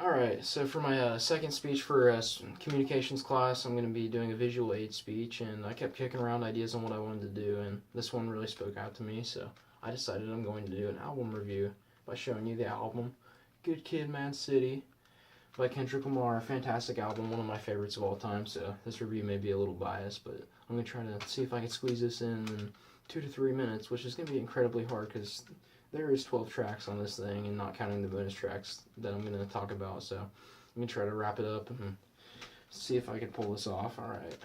Alright, so for my second speech for communications class, I'm going to be doing a visual aid speech, and I kept kicking around ideas on what I wanted to do, and this one really spoke out to me, so I decided I'm going to do an album review by showing you the album Good Kid, Mad City by Kendrick Lamar. A fantastic album, one of my favorites of all time, so this review may be a little biased, but I'm going to try to see if I can squeeze this in 2 to 3 minutes, which is going to be incredibly hard because there is 12 tracks on this thing, and not counting the bonus tracks that I'm going to talk about. So I'm going to try to wrap it up and see if I can pull this off. All right.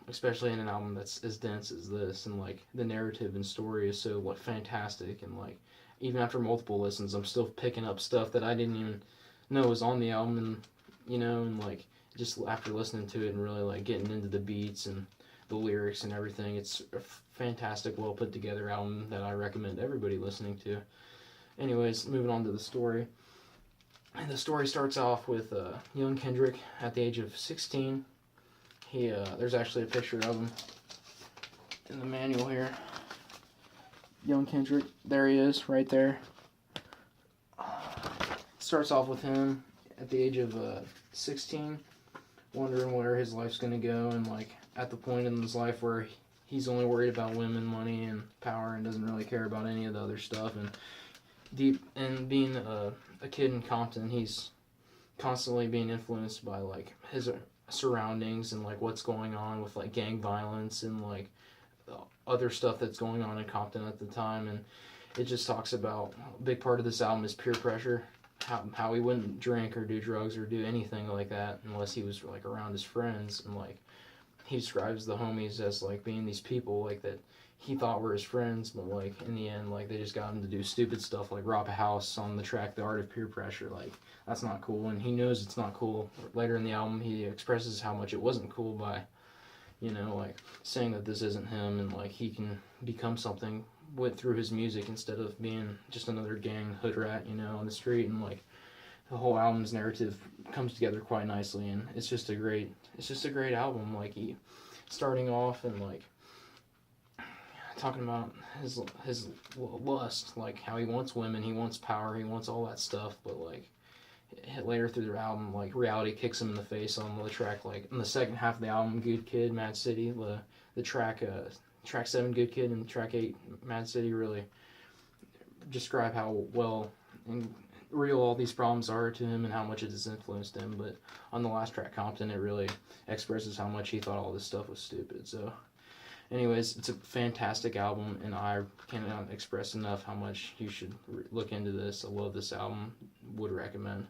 Especially in an album that's as dense as this, and like the narrative and story is so like fantastic, and like even after multiple listens, I'm still picking up stuff that I didn't even know was on the album, and and like just after listening to it and really like getting into the beats and the lyrics and everything, it's a fantastic, well put together album that I recommend everybody listening to. Anyways, moving on to the story. And the story starts off with young Kendrick at the age of 16. There's actually a picture of him in the manual here. Young Kendrick, there he is, right there. Starts off with him at the age of 16, wondering where his life's gonna go, and like at the point in his life where he's only worried about women, money, and power, and doesn't really care about any of the other stuff. And being a kid in Compton, he's constantly being influenced by like his surroundings and like what's going on with like gang violence and like other stuff that's going on in Compton at the time. And it just talks about a big part of this album is peer pressure, how he wouldn't drink or do drugs or do anything like that unless he was like around his friends. And like he describes the homies as like being these people like that he thought were his friends, but like in the end, like they just got him to do stupid stuff like rob a house on the track The Art of Peer Pressure. Like that's not cool, and he knows it's not cool. Later in the album, he expresses how much it wasn't cool by like saying that this isn't him, and like he can become something with through his music instead of being just another gang hood rat on the street. And like the whole album's narrative comes together quite nicely, and it's just a great album. Like he starting off and like talking about his lust, like how he wants women, he wants power, he wants all that stuff, but like later through the album, like reality kicks him in the face on the track. Like in the second half of the album, Good Kid, Mad City, the track 7, Good Kid, and track 8, Mad City, really describe how well and real all these problems are to him and how much it has influenced him. But on the last track, Compton, it really expresses how much he thought all this stuff was stupid. So anyways, it's a fantastic album, and I cannot express enough how much you should look into this. I love this album. Would recommend.